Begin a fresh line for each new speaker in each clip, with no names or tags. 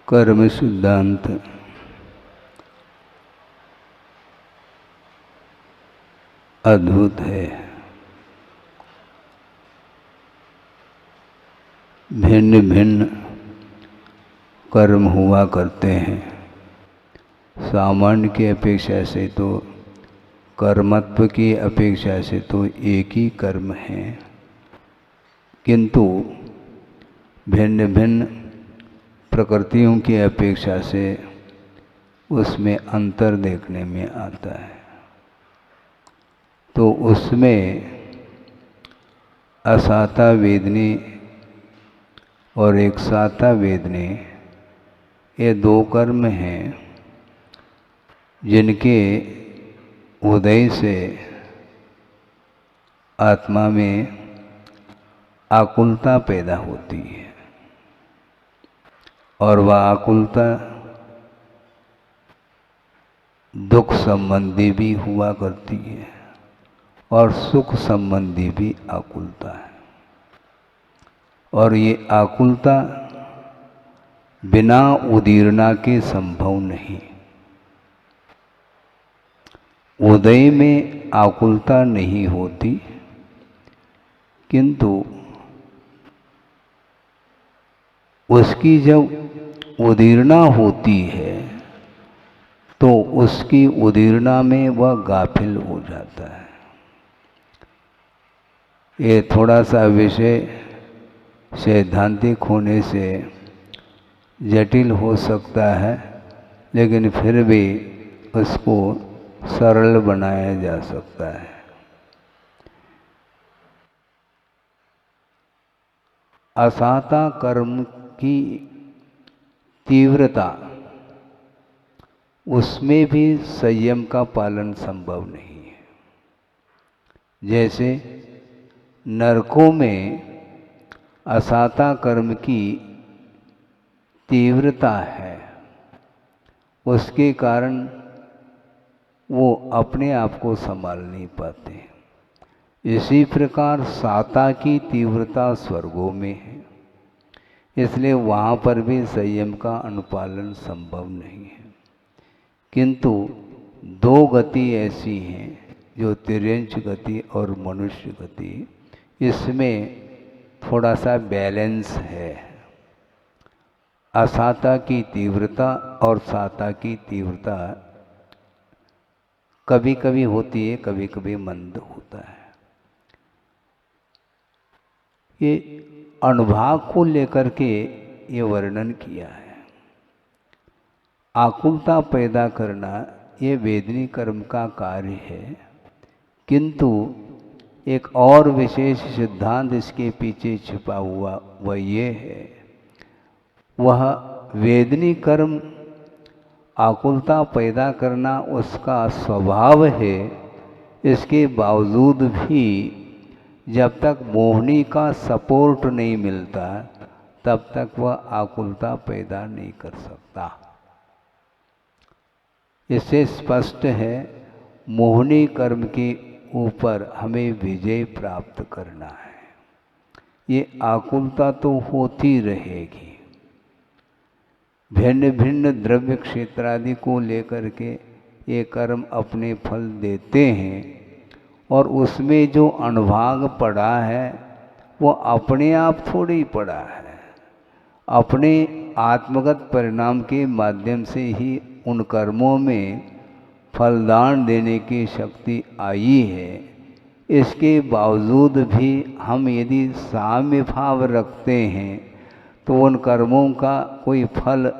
कर्म सिद्धांत अद्भुत है। भिन्न भिन्न कर्म हुआ करते हैं। सामान्य की अपेक्षा से तो कर्मत्व की अपेक्षा से तो एक ही कर्म है, किंतु भिन्न भिन्न प्रकृतियों की अपेक्षा से उसमें अंतर देखने में आता है। तो उसमें असाता वेदनी और एक साता वेदनी, ये दो कर्म हैं जिनके उदय से आत्मा में आकुलता पैदा होती है और वह आकुलता दुख संबंधी भी हुआ करती है और सुख संबंधी भी आकुलता है। और ये आकुलता बिना उदीरना के संभव नहीं। उदय में आकुलता नहीं होती, किंतु उसकी जब उदीरना होती है तो उसकी उदीरना में वह गाफिल हो जाता है। ये थोड़ा सा विषय सैद्धांतिक होने से जटिल हो सकता है, लेकिन फिर भी उसको सरल बनाया जा सकता है। असाता कर्म की तीव्रता, उसमें भी संयम का पालन संभव नहीं है। जैसे नरकों में असाता कर्म की तीव्रता है, उसके कारण वो अपने आप को संभाल नहीं पाते। इसी प्रकार साता की तीव्रता स्वर्गों में है, इसलिए वहाँ पर भी संयम का अनुपालन संभव नहीं है। किंतु दो गति ऐसी हैं जो तिर्यंच गति और मनुष्य गति, इसमें थोड़ा सा बैलेंस है। असाता की तीव्रता और साता की तीव्रता कभी कभी होती है, कभी कभी मंद होता है। ये अनुभाग को लेकर के ये वर्णन किया है। आकुलता पैदा करना ये वेदनी कर्म का कार्य है, किंतु एक और विशेष सिद्धांत इसके पीछे छिपा हुआ वह ये है, वह वेदनी कर्म आकुलता पैदा करना उसका स्वभाव है। इसके बावजूद भी जब तक मोहनी का सपोर्ट नहीं मिलता तब तक वह आकुलता पैदा नहीं कर सकता। इससे स्पष्ट है, मोहनी कर्म के ऊपर हमें विजय प्राप्त करना है। ये आकुलता तो होती रहेगी। भिन्न भिन्न द्रव्य क्षेत्र आदि को लेकर के ये कर्म अपने फल देते हैं, और उसमें जो अनुभाग पड़ा है वो अपने आप थोड़ी पड़ा है। अपने आत्मगत परिणाम के माध्यम से ही उन कर्मों में फलदान देने की शक्ति आई है। इसके बावजूद भी हम यदि साम्य भाव रखते हैं तो उन कर्मों का कोई फल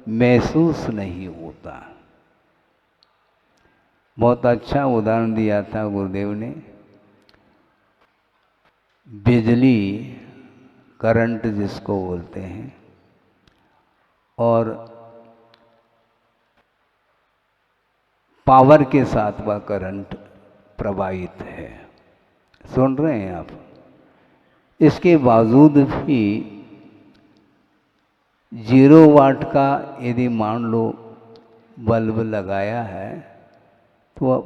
महसूस नहीं होता। बहुत अच्छा उदाहरण दिया था गुरुदेव ने। बिजली, करंट जिसको बोलते हैं, और पावर के साथ वह करंट प्रवाहित है। सुन रहे हैं आप? इसके बावजूद भी 0 वाट का यदि मान लो बल्ब लगाया है तो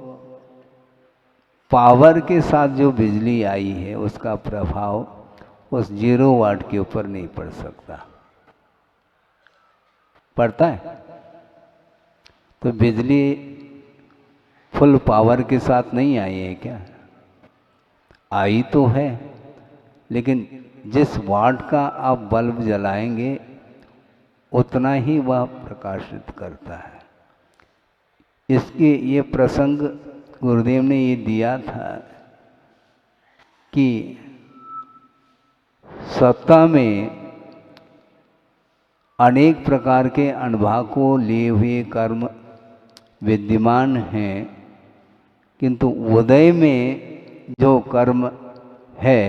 पावर के साथ जो बिजली आई है उसका प्रभाव उस 0 वाट के ऊपर नहीं पड़ सकता। पड़ता है। तो बिजली फुल पावर के साथ नहीं आई है क्या? आई तो है, लेकिन जिस वाट का आप बल्ब जलाएंगे उतना ही वह प्रकाशित करता है। इसके ये प्रसंग गुरुदेव ने ये दिया था कि सत्ता में अनेक प्रकार के अनुभव को लिए हुए कर्म विद्यमान हैं, किंतु उदय में जो कर्म है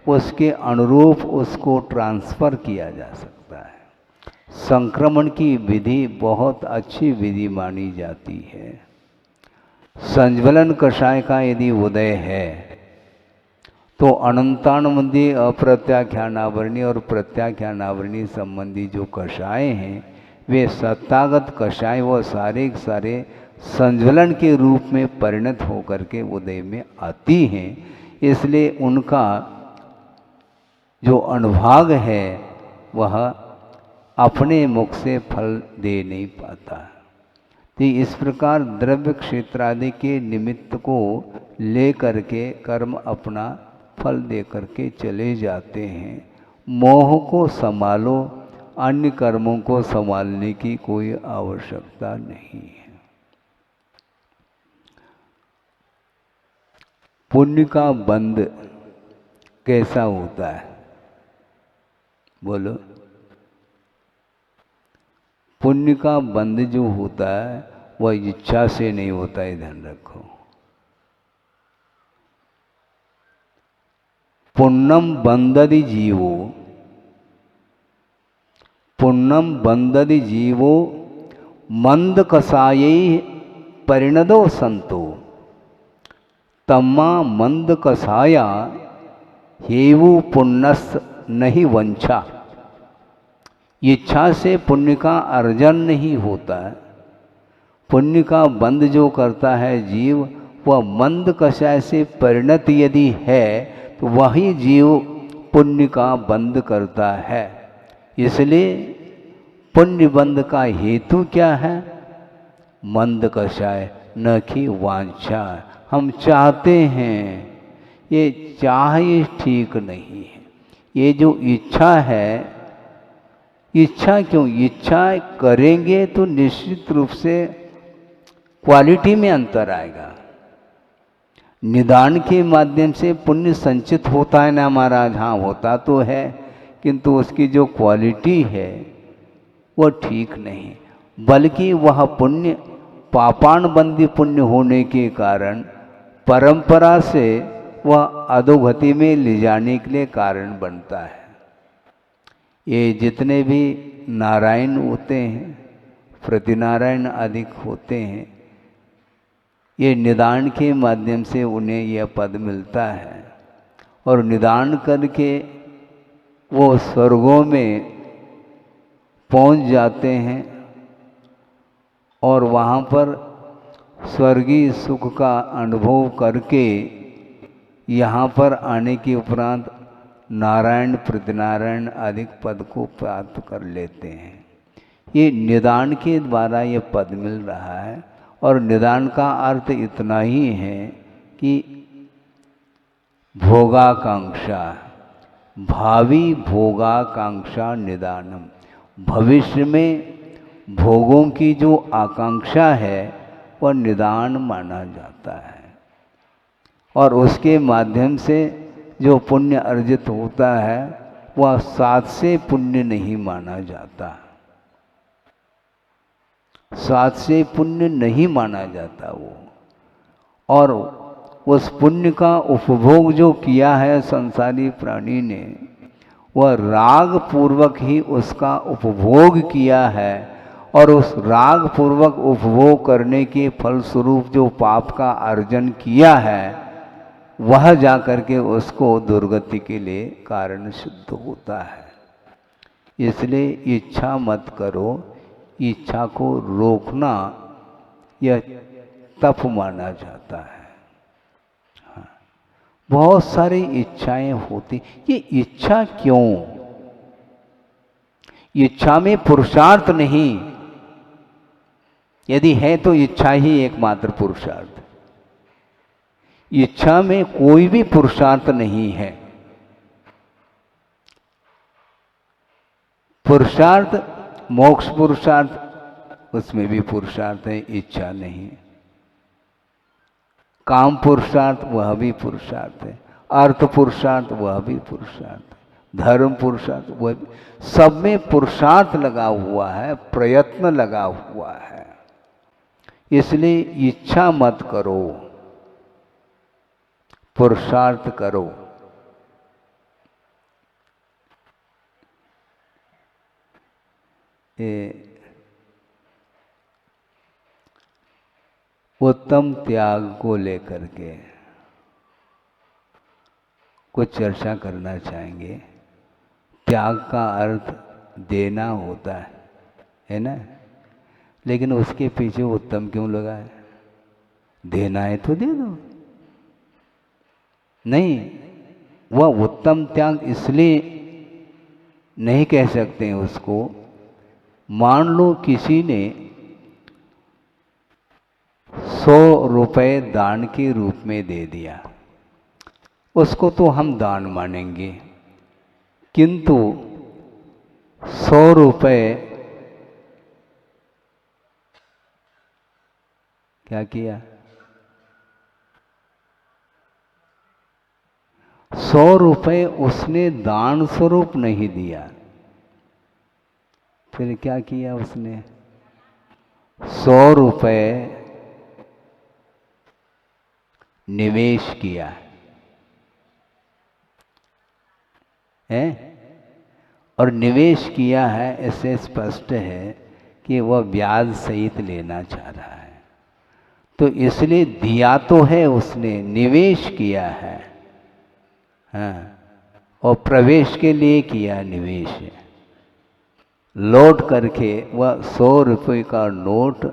उसके अनुरूप उसको ट्रांसफ़र किया जा सकता है। संक्रमण की विधि बहुत अच्छी विधि मानी जाती है। संज्वलन कषाय का यदि उदय है तो अनंतानुबंधी अप्रत्याख्यानावरणी और प्रत्याख्यानावरणी संबंधी जो कषाय हैं वे सत्तागत कषाय व सारे सारे संज्वलन के रूप में परिणत होकर के उदय में आती हैं। इसलिए उनका जो अनुभाग है वह अपने मुख से फल दे नहीं पाता। तो इस प्रकार द्रव्य क्षेत्र आदि के निमित्त को ले करके कर्म अपना फल दे करके चले जाते हैं। मोह को संभालो, अन्य कर्मों को संभालने की कोई आवश्यकता नहीं है। पुण्य का बंध कैसा होता है? बोलो। पुण्य का बंध जो होता है वह इच्छा से नहीं होता है, ध्यान रखो। पुण्यम बंधति जीवो, पुण्यम बंधति जीवो मंद कसाये परिणदो संतो तम्मा मंद कसाया हेवु पुण्यस नहीं वंचा। इच्छा से पुण्य का अर्जन नहीं होता है। पुण्य का बंध जो करता है जीव, वह मंद कषाय से परिणत यदि है तो वही जीव पुण्य का बंध करता है। इसलिए पुण्य बंध का हेतु क्या है? मंद कषाय, न कि वांछा। हम चाहते हैं, ये चाह ठीक नहीं है। ये जो इच्छा है, इच्छा क्यों? इच्छा करेंगे तो निश्चित रूप से क्वालिटी में अंतर आएगा। निदान के माध्यम से पुण्य संचित होता है ना महाराज? हाँ, होता तो है, किंतु उसकी जो क्वालिटी है वो ठीक नहीं, बल्कि वह पुण्य पापान बंदी पुण्य होने के कारण परंपरा से वह अधोगति में ले जाने के लिए कारण बनता है। ये जितने भी नारायण होते हैं, प्रतिनारायण अधिक होते हैं, ये निदान के माध्यम से उन्हें यह पद मिलता है और निदान करके वो स्वर्गों में पहुंच जाते हैं और वहाँ पर स्वर्गीय सुख का अनुभव करके यहाँ पर आने के उपरांत नारायण प्रतिनारायण अधिक पद को प्राप्त कर लेते हैं। ये निदान के द्वारा ये पद मिल रहा है। और निदान का अर्थ इतना ही है कि भोगाकांक्षा, भावी भोगाकांक्षा निदानम, भविष्य में भोगों की जो आकांक्षा है वह निदान माना जाता है। और उसके माध्यम से जो पुण्य अर्जित होता है वह साथ से पुण्य नहीं माना जाता, साथ से पुण्य नहीं माना जाता वो। और उस पुण्य का उपभोग जो किया है संसारी प्राणी ने, वह राग पूर्वक ही उसका उपभोग किया है। और उस राग पूर्वक उपभोग करने के फलस्वरूप जो पाप का अर्जन किया है वह जाकर के उसको दुर्गति के लिए कारण सिद्ध होता है। इसलिए इच्छा मत करो, इच्छा को रोकना यह तप माना जाता है। हाँ, बहुत सारी इच्छाएं होती, ये इच्छा क्यों? इच्छा में पुरुषार्थ नहीं, यदि है तो इच्छा ही एकमात्र पुरुषार्थ। इच्छा में कोई भी पुरुषार्थ नहीं है। पुरुषार्थ मोक्ष पुरुषार्थ, उसमें भी पुरुषार्थ है, इच्छा नहीं। काम पुरुषार्थ वह भी पुरुषार्थ है, अर्थ पुरुषार्थ वह भी पुरुषार्थ है, धर्म पुरुषार्थ वह भी, सब में पुरुषार्थ लगा हुआ है, प्रयत्न लगा हुआ है। इसलिए इच्छा मत करो, पुरुषार्थ करो। उत्तम त्याग को लेकर के कुछ चर्चा करना चाहेंगे। त्याग का अर्थ देना होता है ना, लेकिन उसके पीछे उत्तम क्यों लगा है? देना है तो दे दो। नहीं, वह उत्तम त्याग इसलिए नहीं कह सकते हैं उसको। मान लो किसी ने 100 रुपये दान के रूप में दे दिया, उसको तो हम दान मानेंगे, किंतु 100 रुपये क्या किया? 100 रुपये उसने दान स्वरूप नहीं दिया, फिर क्या किया उसने? 100 रुपये निवेश किया है, और निवेश किया है इससे स्पष्ट है कि वह ब्याज सहित लेना चाह रहा है। तो इसलिए दिया तो है उसने, निवेश किया है, हाँ, और प्रवेश के लिए किया निवेश। लौट करके वह 100 रुपये का नोट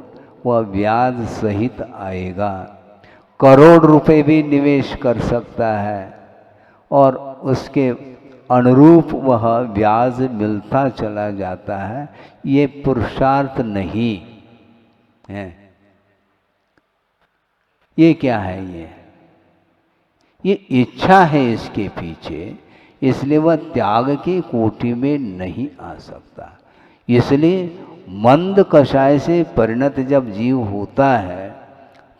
वह ब्याज सहित आएगा। करोड़ रुपए भी निवेश कर सकता है और उसके अनुरूप वह ब्याज मिलता चला जाता है। ये पुरुषार्थ नहीं है। ये क्या है? ये इच्छा है इसके पीछे, इसलिए वह त्याग की कोटि में नहीं आ सकता। इसलिए मंद कषाय से परिणत जब जीव होता है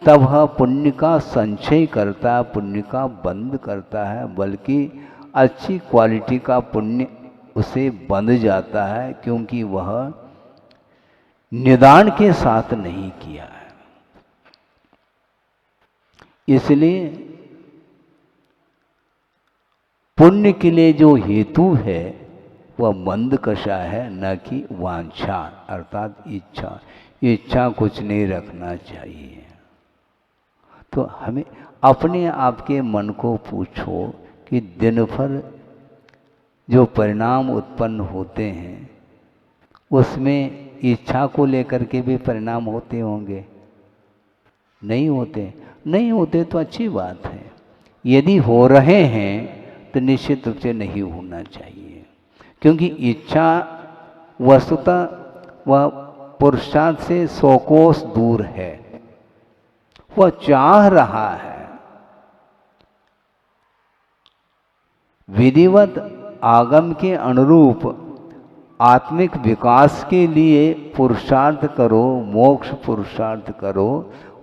तब वह पुण्य का संचय करता, पुण्य का बंद करता है, बल्कि अच्छी क्वालिटी का पुण्य उसे बंध जाता है, क्योंकि वह निदान के साथ नहीं किया है। इसलिए पुण्य के लिए जो हेतु है वह मंद कषा है, न कि वांछा अर्थात इच्छा। इच्छा कुछ नहीं रखना चाहिए। तो हमें अपने आप के मन को पूछो कि दिन भर जो परिणाम उत्पन्न होते हैं उसमें इच्छा को लेकर के भी परिणाम होते होंगे? नहीं होते। नहीं होते तो अच्छी बात है। यदि हो रहे हैं तो निश्चित रूप से नहीं होना चाहिए, क्योंकि इच्छा वस्तुतः वह पुरुषार्थ से 100 कोस दूर है। वह चाह रहा है। विधिवत आगम के अनुरूप आत्मिक विकास के लिए पुरुषार्थ करो, मोक्ष पुरुषार्थ करो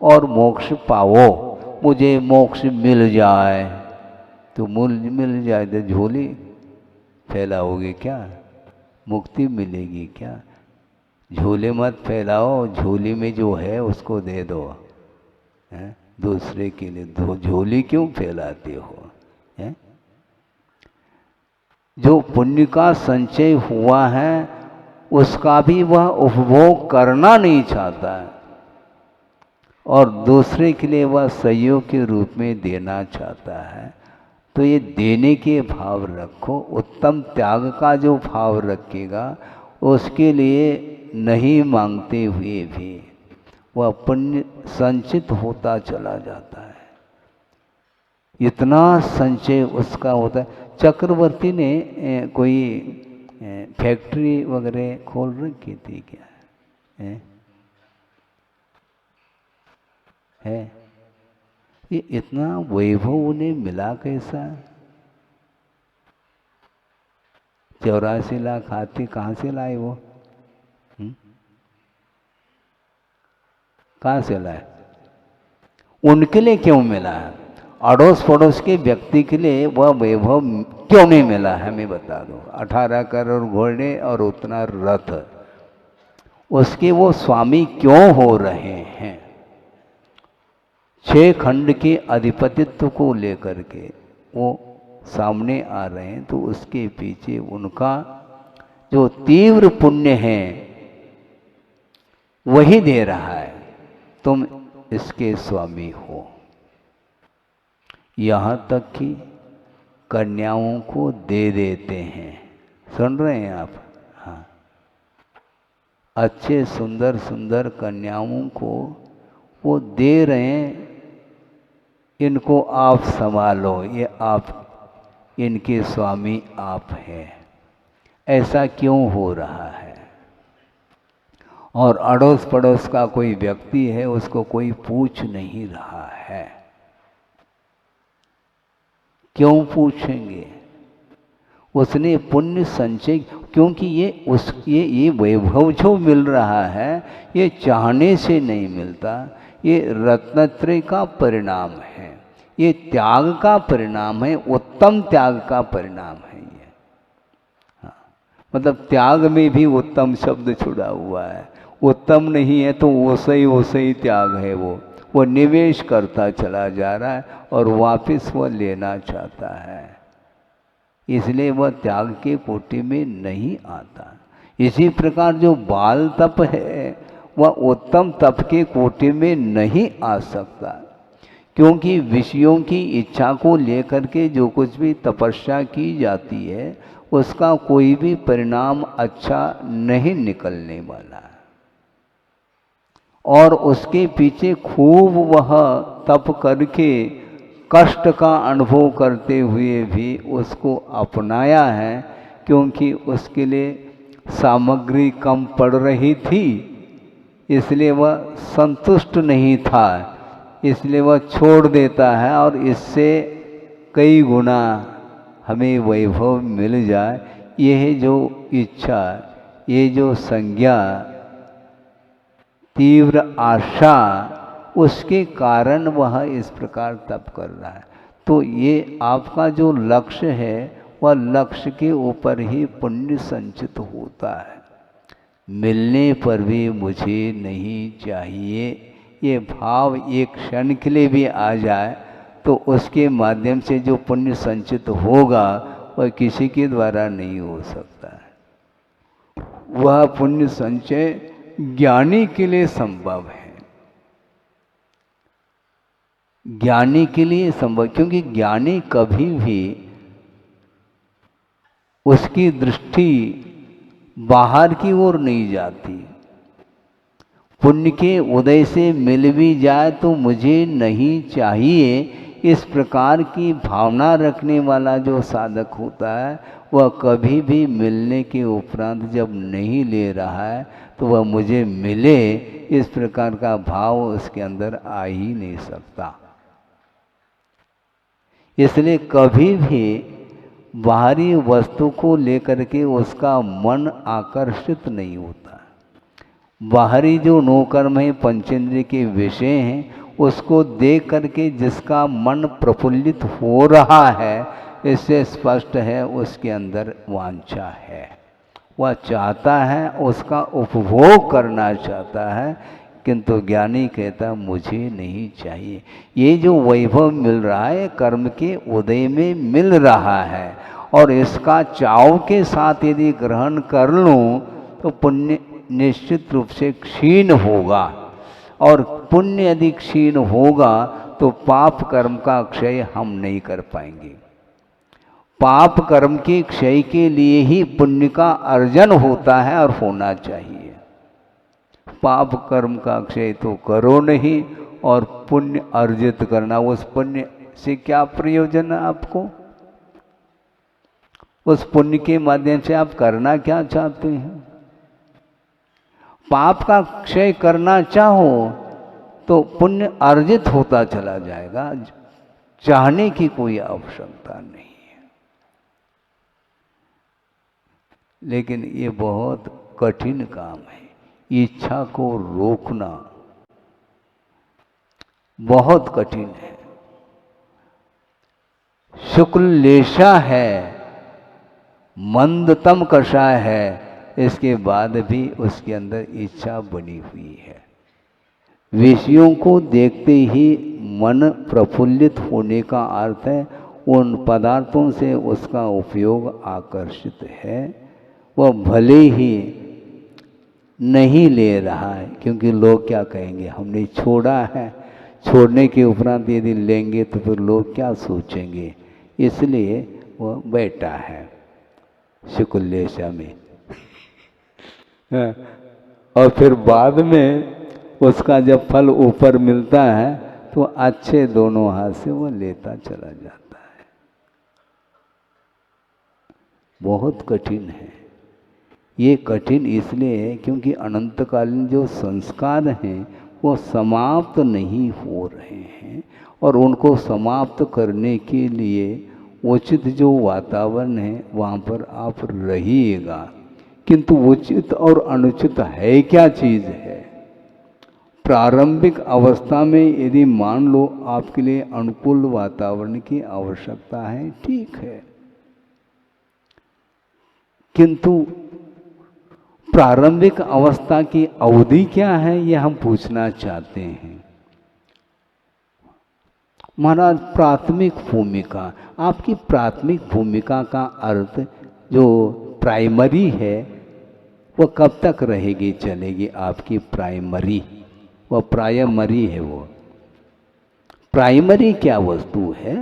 और मोक्ष पाओ। मुझे मोक्ष मिल जाए तो मिल जाए तो झोली फैलाओगे क्या? मुक्ति मिलेगी क्या? झोले मत फैलाओ, झोली में जो है उसको दे दो। है? दूसरे के लिए झोली क्यों फैलाते हो? है? जो पुण्य का संचय हुआ है उसका भी वह उपभोग करना नहीं चाहता है और दूसरे के लिए वह सहयोग के रूप में देना चाहता है। तो ये देने के भाव रखो। उत्तम त्याग का जो भाव रखेगा उसके लिए नहीं मांगते हुए भी वह पुण्य संचित होता चला जाता है। इतना संचय उसका होता है। चक्रवर्ती ने कोई फैक्ट्री वगैरह खोल रखी थी क्या? है ये इतना वैभव उन्हें मिला कैसा? 84 लाख हाथी कहाँ से लाए वो? कहाँ से लाए? उनके लिए क्यों मिला है? अड़ोस पड़ोस के व्यक्ति के लिए वह वैभव क्यों नहीं मिला है? हमें बता दो। 18 करोड़ घोड़े और उतना रथ, उसके वो स्वामी क्यों हो रहे हैं? 6 खंड के अधिपतित्व को लेकर के वो सामने आ रहे हैं, तो उसके पीछे उनका जो तीव्र पुण्य है वही दे रहा है, तुम इसके स्वामी हो। यहाँ तक कि कन्याओं को दे देते हैं। सुन रहे हैं आप? हाँ, अच्छे सुंदर सुंदर कन्याओं को वो दे रहे हैं, इनको आप संभालो, ये आप इनके स्वामी आप हैं। ऐसा क्यों हो रहा है? और अड़ोस पड़ोस का कोई व्यक्ति है, उसको कोई पूछ नहीं रहा है। क्यों पूछेंगे? उसने पुण्य संचय, क्योंकि ये वैभव जो मिल रहा है ये चाहने से नहीं मिलता, ये रत्नत्रय का परिणाम है, ये त्याग का परिणाम है, उत्तम त्याग का परिणाम है ये। हाँ, मतलब त्याग में भी उत्तम शब्द छुड़ा हुआ है। उत्तम नहीं है तो वैसे ही त्याग है। वो निवेश करता चला जा रहा है और वापस वह लेना चाहता है, इसलिए वह त्याग के कोटि में नहीं आता। इसी प्रकार जो बाल तप है वह उत्तम तप के कोटि में नहीं आ सकता, क्योंकि विषयों की इच्छा को लेकर के जो कुछ भी तपस्या की जाती है उसका कोई भी परिणाम अच्छा नहीं निकलने वाला है। और उसके पीछे खूब वह तप करके कष्ट का अनुभव करते हुए भी उसको अपनाया है, क्योंकि उसके लिए सामग्री कम पड़ रही थी, इसलिए वह संतुष्ट नहीं था, इसलिए वह छोड़ देता है। और इससे कई गुना हमें वैभव मिल जाए, यह जो इच्छा, ये जो संज्ञा, तीव्र आशा, उसके कारण वह इस प्रकार तप कर रहा है। तो ये आपका जो लक्ष्य है वह लक्ष्य के ऊपर ही पुण्य संचित होता है। मिलने पर भी मुझे नहीं चाहिए, ये भाव एक क्षण के लिए भी आ जाए तो उसके माध्यम से जो पुण्य संचित होगा वह किसी के द्वारा नहीं हो सकता है। वह पुण्य संचय ज्ञानी के लिए संभव है, ज्ञानी के लिए संभव, क्योंकि ज्ञानी कभी भी उसकी दृष्टि बाहर की ओर नहीं जाती। पुण्य के उदय से मिल भी जाए तो मुझे नहीं चाहिए, इस प्रकार की भावना रखने वाला जो साधक होता है वह कभी भी मिलने के उपरांत जब नहीं ले रहा है तो वह मुझे मिले, इस प्रकार का भाव उसके अंदर आ ही नहीं सकता। इसलिए कभी भी बाहरी वस्तु को लेकर के उसका मन आकर्षित नहीं होता। बाहरी जो नौकर्म है, पंचेंद्रिय के विषय हैं, उसको देख करके जिसका मन प्रफुल्लित हो रहा है, इससे स्पष्ट है उसके अंदर वांछा है, वह चाहता है, उसका उपभोग करना चाहता है। किंतु ज्ञानी कहता मुझे नहीं चाहिए। ये जो वैभव मिल रहा है कर्म के उदय में मिल रहा है, और इसका चाव के साथ यदि ग्रहण कर लूँ तो पुण्य निश्चित रूप से क्षीण होगा, और पुण्य यदि क्षीण होगा तो पाप कर्म का क्षय हम नहीं कर पाएंगे। पाप कर्म के क्षय के लिए ही पुण्य का अर्जन होता है और होना चाहिए। पाप कर्म का क्षय तो करो नहीं, और पुण्य अर्जित करना, उस पुण्य से क्या प्रयोजन है आपको? उस पुण्य के माध्यम से आप करना क्या चाहते हैं? पाप का क्षय करना चाहो तो पुण्य अर्जित होता चला जाएगा, चाहने की कोई आवश्यकता नहीं है। लेकिन ये बहुत कठिन काम है, इच्छा को रोकना बहुत कठिन है। शुक्ल लेशा है, मंदतम कषाय है, इसके बाद भी उसके अंदर इच्छा बनी हुई है। विषयों को देखते ही मन प्रफुल्लित होने का अर्थ है उन पदार्थों से उसका उपयोग आकर्षित है। वह भले ही नहीं ले रहा है, क्योंकि लोग क्या कहेंगे, हमने छोड़ा है, छोड़ने के उपरांत यदि लेंगे तो फिर लोग क्या सोचेंगे, इसलिए वह बैठा है शुक्लेशा में। और फिर बाद में उसका जब फल ऊपर मिलता है तो अच्छे दोनों हाथ से वो लेता चला जाता है। बहुत कठिन है। ये कठिन इसलिए है क्योंकि अनंतकालीन जो संस्कार हैं वो समाप्त नहीं हो रहे हैं, और उनको समाप्त करने के लिए उचित जो वातावरण है वहाँ पर आप रहिएगा। किंतु उचित और अनुचित है क्या चीज़ है? प्रारंभिक अवस्था में यदि मान लो आपके लिए अनुकूल वातावरण की आवश्यकता है, ठीक है, किंतु प्रारंभिक अवस्था की अवधि क्या है ये हम पूछना चाहते हैं। महाराज प्राथमिक भूमिका, आपकी प्राथमिक भूमिका का अर्थ जो प्राइमरी है वो कब तक रहेगी चलेगी? आपकी प्राइमरी, वह प्राइमरी है। वो प्राइमरी क्या वस्तु है?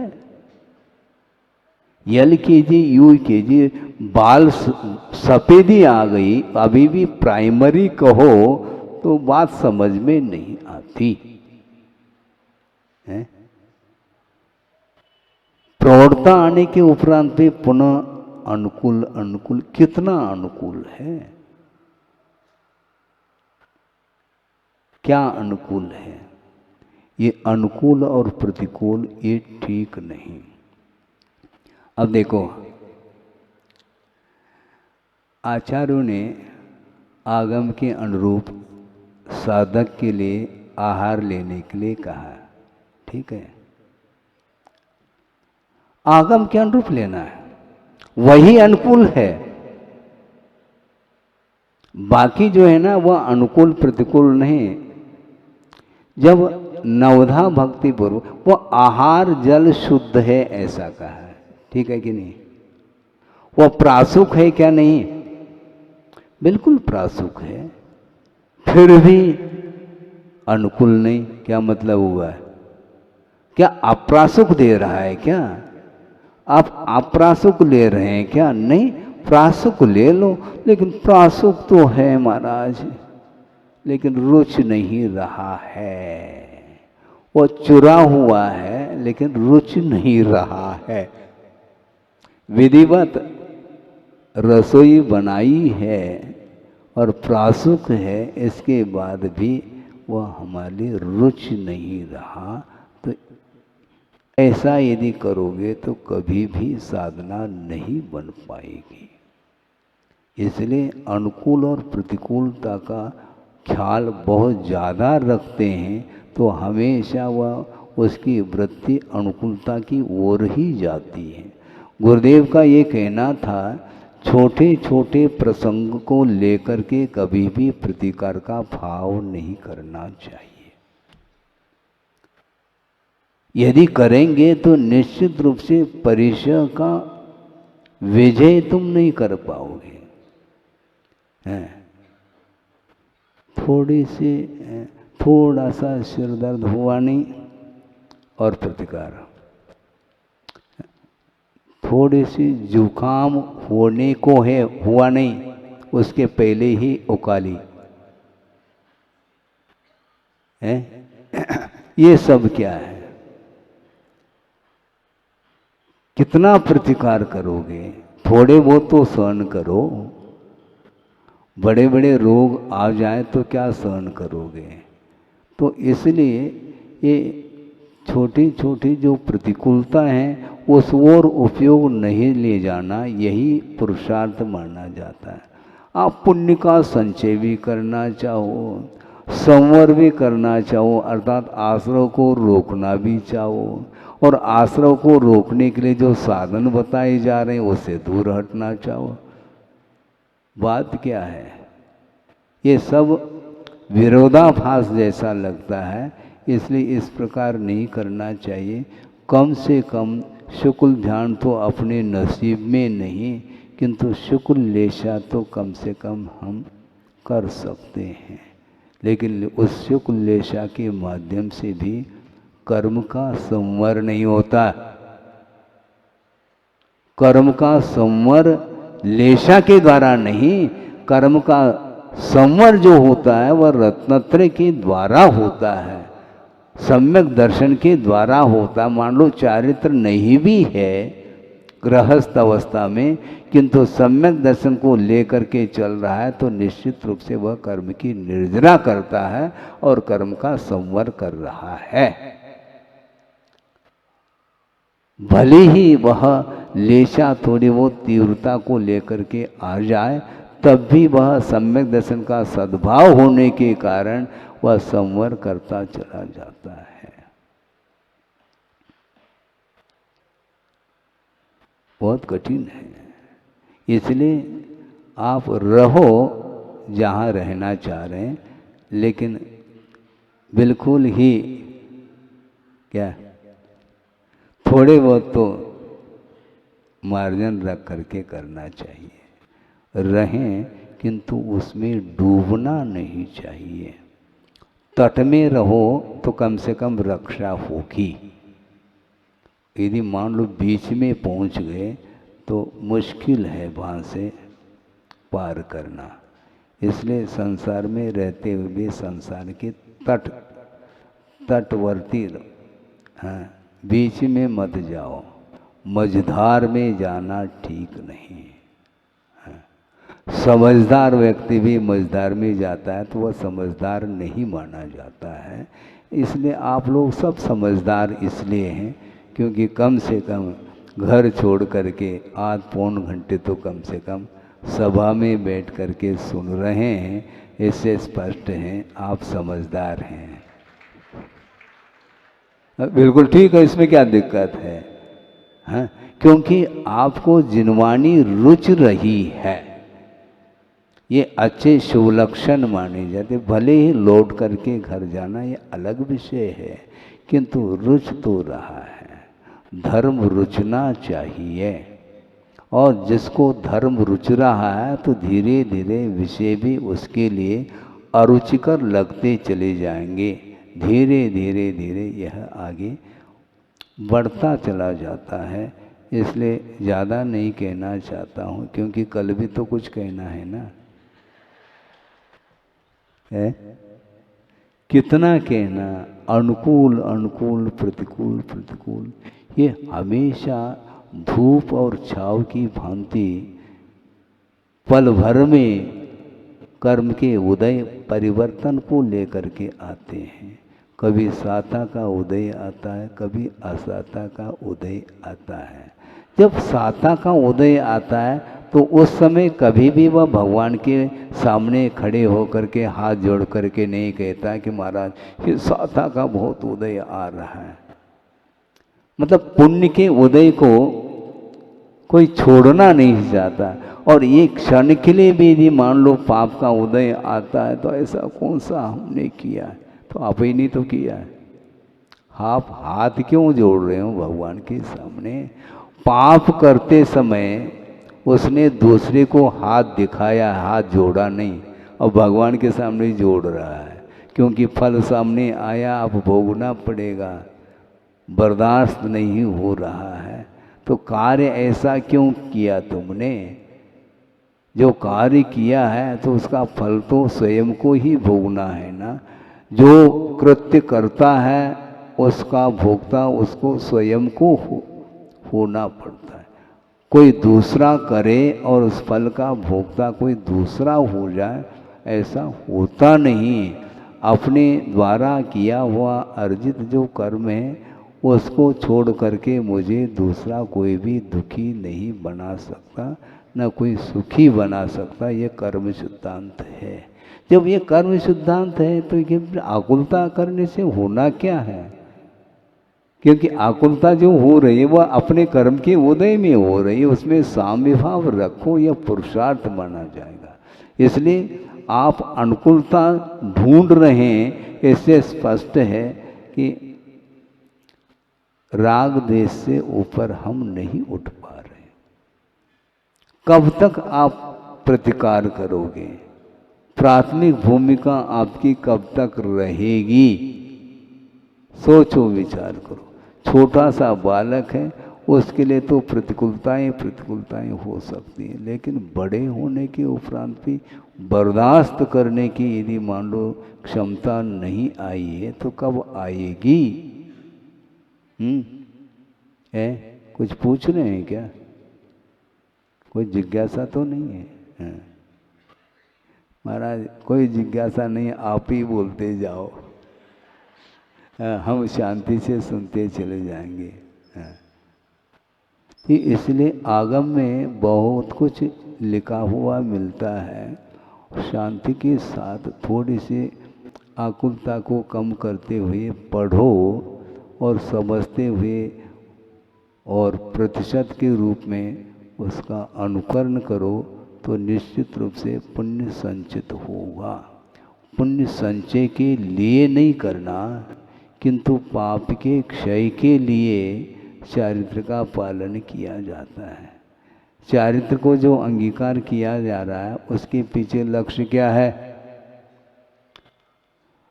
LKG UKG बाल सफेदी आ गई, अभी भी प्राइमरी कहो तो बात समझ में नहीं आती है। प्रौढ़ता आने के उपरांत भी पुनः अनुकूल, अनुकूल कितना अनुकूल है, क्या अनुकूल है? ये अनुकूल और प्रतिकूल ये ठीक नहीं। अब देखो, आचार्यों ने आगम के अनुरूप साधक के लिए आहार लेने के लिए कहा, ठीक है, आगम के अनुरूप लेना है, वही अनुकूल है। बाकी जो है ना वह अनुकूल प्रतिकूल नहीं। जब नवधा भक्ति पूर्व वो आहार जल शुद्ध है ऐसा कहा है, ठीक है कि नहीं? वो प्रासुक है क्या? नहीं, बिल्कुल प्रासुक है, फिर भी अनुकूल नहीं। क्या मतलब हुआ? क्या अप्रासुक दे रहा है क्या? आप अप्रासुक ले रहे हैं क्या? नहीं, प्रासुक ले लो, लेकिन प्रासुक तो है महाराज, लेकिन रुच नहीं रहा है। वो चुरा हुआ है लेकिन रुच नहीं रहा है। विधिवत रसोई बनाई है और प्रासुक है, इसके बाद भी वह हमारी रुचि नहीं रहा, तो ऐसा यदि करोगे तो कभी भी साधना नहीं बन पाएगी। इसलिए अनुकूल और प्रतिकूलता का ख्याल बहुत ज़्यादा रखते हैं तो हमेशा वह उसकी वृत्ति अनुकूलता की ओर ही जाती है। गुरुदेव का ये कहना था, छोटे छोटे प्रसंग को लेकर के कभी भी प्रतिकार का भाव नहीं करना चाहिए। यदि करेंगे तो निश्चित रूप से परिचय का विजय तुम नहीं कर पाओगे। थोड़ा सा सिर दर्द हुआ नहीं और प्रतिकार, थोड़ी सी जुकाम होने को है, हुआ नहीं, उसके पहले ही उकाली है। ये सब क्या है? कितना प्रतिकार करोगे? थोड़े बहुत तो सहन करो। बड़े बड़े रोग आ जाए तो क्या सहन करोगे। तो इसलिए ये छोटी छोटी जो प्रतिकूलता है उस ओर उपयोग नहीं ले जाना, यही पुरुषार्थ माना जाता है। आप पुण्य का संचय भी करना चाहो, संवर भी करना चाहो, अर्थात आश्रव को रोकना भी चाहो, और आश्रव को रोकने के लिए जो साधन बताए जा रहे हैं उससे दूर हटना चाहो, बात क्या है। ये सब विरोधाभास जैसा लगता है, इसलिए इस प्रकार नहीं करना चाहिए। कम से कम शुक्ल ध्यान तो अपने नसीब में नहीं, किंतु शुक्ल लेशा तो कम से कम हम कर सकते हैं। लेकिन उस शुक्ल लेशा के माध्यम से भी कर्म का संवर नहीं होता। कर्म का संवर लेशा के द्वारा नहीं, कर्म का संवर जो होता है वह रत्नत्रय के द्वारा होता है, सम्यक दर्शन के द्वारा होता। मान लो चारित्र नहीं भी है गृहस्थ अवस्था में, किंतु सम्यक दर्शन को लेकर के चल रहा है तो निश्चित रूप से वह कर्म की निर्जरा करता है और कर्म का संवर कर रहा है। भले ही वह लेशा थोड़ी बहुत तीव्रता को लेकर के आ जाए, तब भी वह सम्यक दर्शन का सद्भाव होने के कारण वह संवर करता चला जाता है। बहुत कठिन है। इसलिए आप रहो जहाँ रहना चाह रहे हैं, लेकिन बिल्कुल ही क्या थोड़े बहुत तो मार्जिन रख करके करना चाहिए। रहें किंतु उसमें डूबना नहीं चाहिए। तट में रहो तो कम से कम रक्षा होगी। यदि मान लो बीच में पहुंच गए तो मुश्किल है वहाँ से पार करना। इसलिए संसार में रहते हुए भी संसार के तटवर्ती, हाँ, बीच में मत जाओ। मझधार में जाना ठीक नहीं। समझदार व्यक्ति भी मझधार में जाता है तो वह समझदार नहीं माना जाता है। इसलिए आप लोग सब समझदार इसलिए हैं क्योंकि कम से कम घर छोड़ करके आध पौन घंटे तो कम से कम सभा में बैठ करके सुन रहे हैं। इससे स्पष्ट हैं आप समझदार हैं। बिल्कुल ठीक है, इसमें क्या दिक्कत है, हाँ? क्योंकि आपको जिनवानी रुच रही है, ये अच्छे शुभ लक्षण माने जाते। भले ही लौट करके घर जाना ये अलग विषय है, किंतु रुच तो रहा है। धर्म रुचना चाहिए, और जिसको धर्म रुच रहा है तो धीरे धीरे विषय भी उसके लिए अरुचिकर लगते चले जाएंगे। धीरे धीरे धीरे यह आगे बढ़ता चला जाता है। इसलिए ज़्यादा नहीं कहना चाहता हूँ, क्योंकि कल भी तो कुछ कहना है ना, है? कितना कहना, अनुकूल अनुकूल प्रतिकूल प्रतिकूल, ये हमेशा धूप और छाव की भांति पल भर में कर्म के उदय परिवर्तन को लेकर के आते हैं। कभी साता का उदय आता है, कभी असाता का उदय आता है। जब साता का उदय आता है तो उस समय कभी भी वह भगवान के सामने खड़े होकर के हाथ जोड़ करके नहीं कहता है कि महाराज ये साता का बहुत उदय आ रहा है। मतलब पुण्य के उदय को कोई छोड़ना नहीं चाहता। और ये क्षण के लिए भी यदि मान लो पाप का उदय आता है तो ऐसा कौन सा हमने किया है, तो आप ही नहीं तो किया है। आप हाथ क्यों जोड़ रहे हो भगवान के सामने? पाप करते समय उसने दूसरे को हाथ दिखाया, हाथ जोड़ा नहीं, और भगवान के सामने ही जोड़ रहा है, क्योंकि फल सामने आया, अब भोगना पड़ेगा, बर्दाश्त नहीं हो रहा है। तो कार्य ऐसा क्यों किया तुमने? जो कार्य किया है तो उसका फल तो स्वयं को ही भोगना है ना। जो कृत्य करता है उसका भोक्ता उसको स्वयं को होना पड़ता है। कोई दूसरा करे और उस फल का भोक्ता कोई दूसरा हो जाए, ऐसा होता नहीं। अपने द्वारा किया हुआ अर्जित जो कर्म है उसको छोड़ करके मुझे दूसरा कोई भी दुखी नहीं बना सकता, न कोई सुखी बना सकता। ये कर्म सिद्धांत है। जब ये कर्म सिद्धांत है तो ये आकुलता करने से होना क्या है? क्योंकि आकुलता जो हो रही है वह अपने कर्म के उदय में हो रही है, उसमें साम्य भाव रखो, यह पुरुषार्थ माना जाएगा। इसलिए आप अनुकूलता ढूंढ रहे हैं, इससे स्पष्ट है कि राग द्वेष से ऊपर हम नहीं उठ पा रहे। कब तक आप प्रतिकार करोगे? प्राथमिक भूमिका आपकी कब तक रहेगी? सोचो, विचार करो। छोटा सा बालक है, उसके लिए तो प्रतिकूलताएं हो सकती हैं, लेकिन बड़े होने के उपरांत भी बर्दाश्त करने की यदि मान लो क्षमता नहीं आई है तो कब आएगी? है? कुछ पूछ रहे हैं क्या? कोई जिज्ञासा तो नहीं है? महाराज कोई जिज्ञासा नहीं, आप ही बोलते जाओ, हम शांति से सुनते चले जाएंगे। इसलिए आगम में बहुत कुछ लिखा हुआ मिलता है। शांति के साथ थोड़ी सी आकुलता को कम करते हुए पढ़ो और समझते हुए और प्रतिशत के रूप में उसका अनुकरण करो तो निश्चित रूप से पुण्य संचित होगा। पुण्य संचय के लिए नहीं करना, किंतु पाप के क्षय के लिए चारित्र का पालन किया जाता है। चारित्र को जो अंगीकार किया जा रहा है उसके पीछे लक्ष्य क्या है?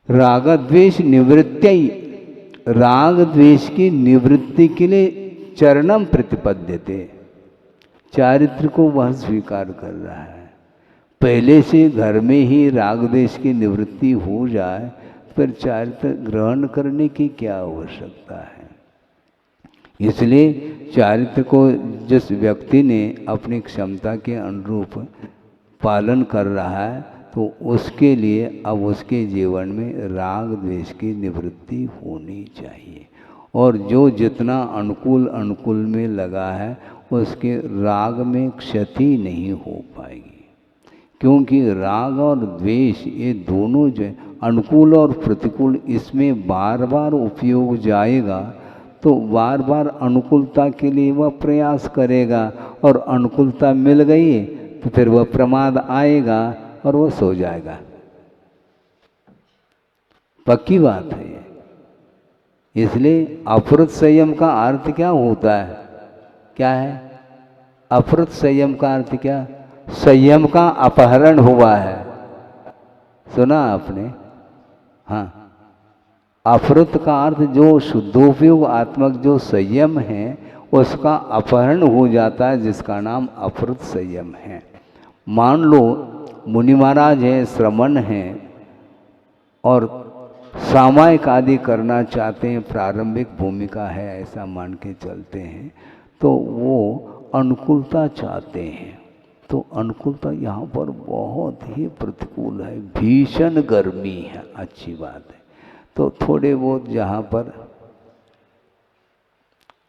राग द्वेष निवृत्ति। राग द्वेष की निवृत्ति के लिए चरणम प्रतिपद्यते। चारित्र को वह स्वीकार कर रहा है। पहले से घर में ही राग द्वेष की निवृत्ति हो जाए, फिर चारित्र ग्रहण करने की क्या आवश्यकता है? इसलिए चारित्र को जिस व्यक्ति ने अपनी क्षमता के अनुरूप पालन कर रहा है तो उसके लिए अब उसके जीवन में राग द्वेष की निवृत्ति होनी चाहिए। और जो जितना अनुकूल में लगा है उसके राग में क्षति नहीं हो पाएगी, क्योंकि राग और द्वेष ये दोनों जो अनुकूल और प्रतिकूल, इसमें बार बार उपयोग जाएगा तो बार बार अनुकूलता के लिए वह प्रयास करेगा, और अनुकूलता मिल गई तो फिर वह प्रमाद आएगा और वह सो जाएगा। पक्की बात है ये। इसलिए अफुरत संयम का अर्थ क्या होता है? क्या है अफुरत संयम का अर्थ? क्या? संयम का अपहरण हुआ है। सुना आपने? हाँ, अफुरत का अर्थ जो शुद्धोपयोग आत्मक जो संयम है उसका अपहरण हो जाता है, जिसका नाम अफुरत संयम है। मान लो मुनि महाराज हैं, श्रमण हैं और सामायिक आदि करना चाहते हैं, प्रारंभिक भूमिका है ऐसा मान के चलते हैं, तो वो अनुकूलता चाहते हैं। तो अनुकूलता यहाँ पर बहुत ही प्रतिकूल है, भीषण गर्मी है। अच्छी बात है। तो थोड़े बहुत जहाँ पर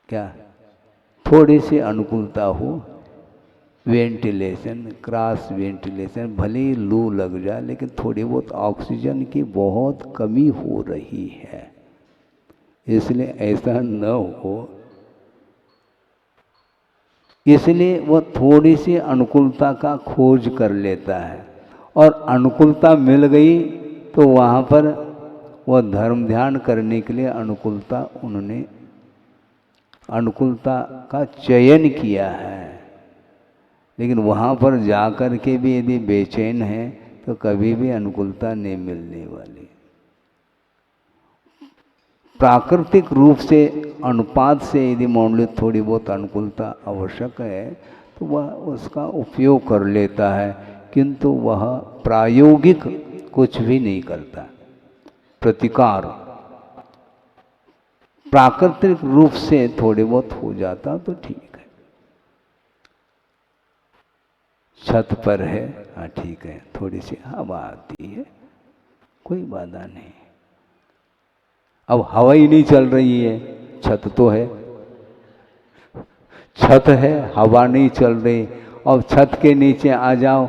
क्या थोड़ी सी अनुकूलता हो, वेंटिलेशन, क्रॉस वेंटिलेशन, भले ही लू लग जाए लेकिन थोड़ी बहुत ऑक्सीजन की बहुत कमी हो रही है, इसलिए ऐसा न हो, इसलिए वह थोड़ी सी अनुकूलता का खोज कर लेता है। और अनुकूलता मिल गई तो वहाँ पर वह धर्म ध्यान करने के लिए उन्होंने अनुकूलता का चयन किया है। लेकिन वहाँ पर जाकर के भी यदि बेचैन है तो कभी भी अनुकूलता नहीं मिलने वाली। प्राकृतिक रूप से अनुपात से यदि मान लो थोड़ी बहुत अनुकूलता आवश्यक है तो वह उसका उपयोग कर लेता है, किंतु वह प्रायोगिक कुछ भी नहीं करता। प्रतिकार प्राकृतिक रूप से थोड़े बहुत हो जाता तो ठीक है। छत पर है, हाँ ठीक है, थोड़ी सी हवा आती है, कोई बाधा नहीं। अब हवा ही नहीं चल रही है, छत तो है, छत है, हवा नहीं चल रही, अब छत के नीचे आ जाओ,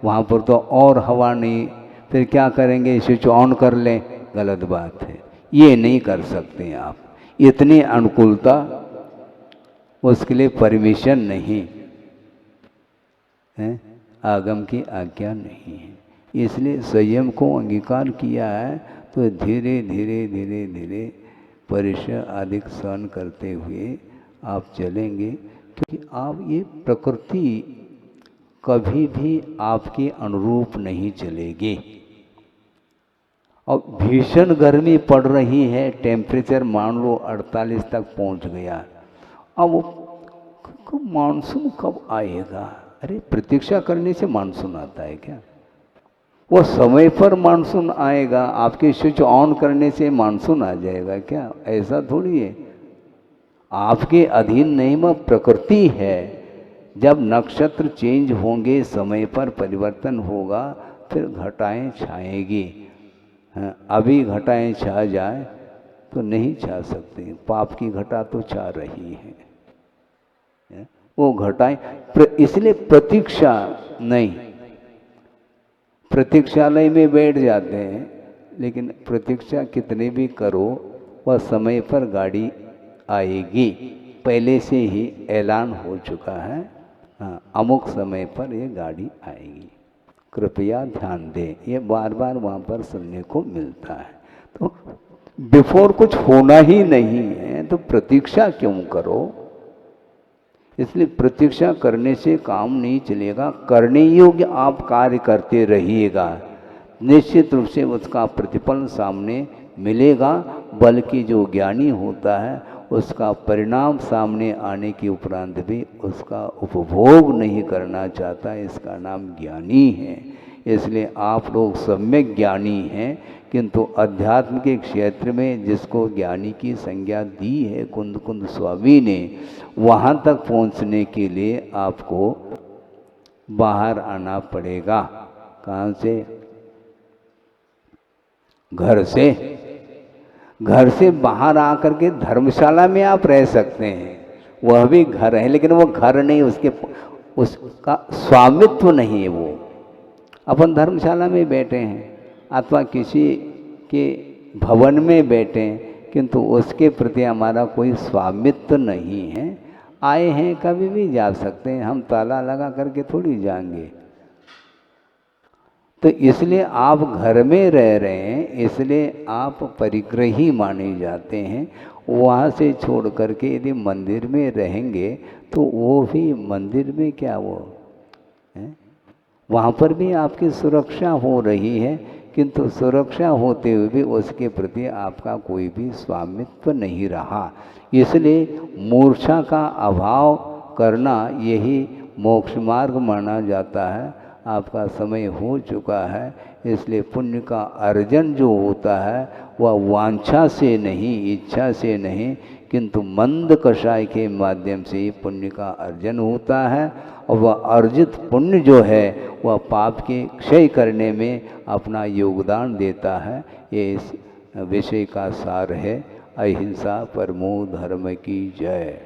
वहाँ पर तो और हवा नहीं, फिर क्या करेंगे, स्विच ऑन कर लें, गलत बात है, ये नहीं कर सकते आप। इतनी अनुकूलता उसके लिए परमिशन नहीं है, आगम की आज्ञा नहीं है, इसलिए संयम को अंगीकार किया है। तो धीरे धीरे धीरे धीरे परिश्रम आदि सहन करते हुए आप चलेंगे, क्योंकि आप ये प्रकृति कभी भी आपके अनुरूप नहीं चलेगी। और भीषण गर्मी पड़ रही है, टेम्परेचर मान लो 48 तक पहुंच गया, अब मानसून कब आएगा? अरे प्रतीक्षा करने से मानसून आता है क्या? वो समय पर मानसून आएगा, आपके स्विच ऑन करने से मानसून आ जाएगा क्या? ऐसा थोड़ी है, आपके अधीन नहीं, में प्रकृति है। जब नक्षत्र चेंज होंगे, समय पर परिवर्तन होगा, फिर घटाएं छाएगी। हाँ, अभी घटाएं छा जाए तो नहीं छा सकते, पाप की घटा तो छा रही है, वो घटाएं। इसलिए प्रतीक्षा नहीं, प्रतीक्षालय में बैठ जाते हैं, लेकिन प्रतीक्षा कितने भी करो, वह समय पर गाड़ी आएगी, पहले से ही ऐलान हो चुका है, हाँ अमुक समय पर ये गाड़ी आएगी, कृपया ध्यान दें। ये बार बार वहाँ पर सुनने को मिलता है। तो बिफोर कुछ होना ही नहीं है तो प्रतीक्षा क्यों करो? इसलिए प्रतीक्षा करने से काम नहीं चलेगा, करने योग्य आप कार्य करते रहिएगा, निश्चित रूप से उसका प्रतिफल सामने मिलेगा। बल्कि जो ज्ञानी होता है उसका परिणाम सामने आने के उपरांत भी उसका उपभोग नहीं करना चाहता, इसका नाम ज्ञानी है। इसलिए आप लोग सम्यक ज्ञानी हैं, किंतु अध्यात्म के क्षेत्र में जिसको ज्ञानी की संज्ञा दी है कुंद कुंद स्वामी ने, वहाँ तक पहुँचने के लिए आपको बाहर आना पड़ेगा। कहाँ से? घर से बाहर आकर के धर्मशाला में आप रह सकते हैं, वह भी घर है, लेकिन वो घर नहीं, उसका स्वामित्व नहीं है। वो अपन धर्मशाला में बैठे हैं अथवा किसी के भवन में बैठे हैं, किंतु उसके प्रति हमारा कोई स्वामित्व नहीं है। आए हैं, कभी भी जा सकते हैं, हम ताला लगा करके थोड़ी जाएंगे। तो इसलिए आप घर में रह रहे हैं, इसलिए आप परिग्रही माने जाते हैं। वहाँ से छोड़ करके यदि मंदिर में रहेंगे तो वो भी मंदिर में क्या वो है, वहाँ पर भी आपकी सुरक्षा हो रही है, किंतु सुरक्षा होते हुए भी उसके प्रति आपका कोई भी स्वामित्व नहीं रहा। इसलिए मूर्छा का अभाव करना यही मोक्ष मार्ग माना जाता है। आपका समय हो चुका है, इसलिए पुण्य का अर्जन जो होता है वह वांछा से नहीं, इच्छा से नहीं, किंतु मंद कषाय के माध्यम से ही पुण्य का अर्जन होता है। और वह अर्जित पुण्य जो है वह पाप के क्षय करने में अपना योगदान देता है। ये इस विषय का सार है। अहिंसा परमो धर्म की जय।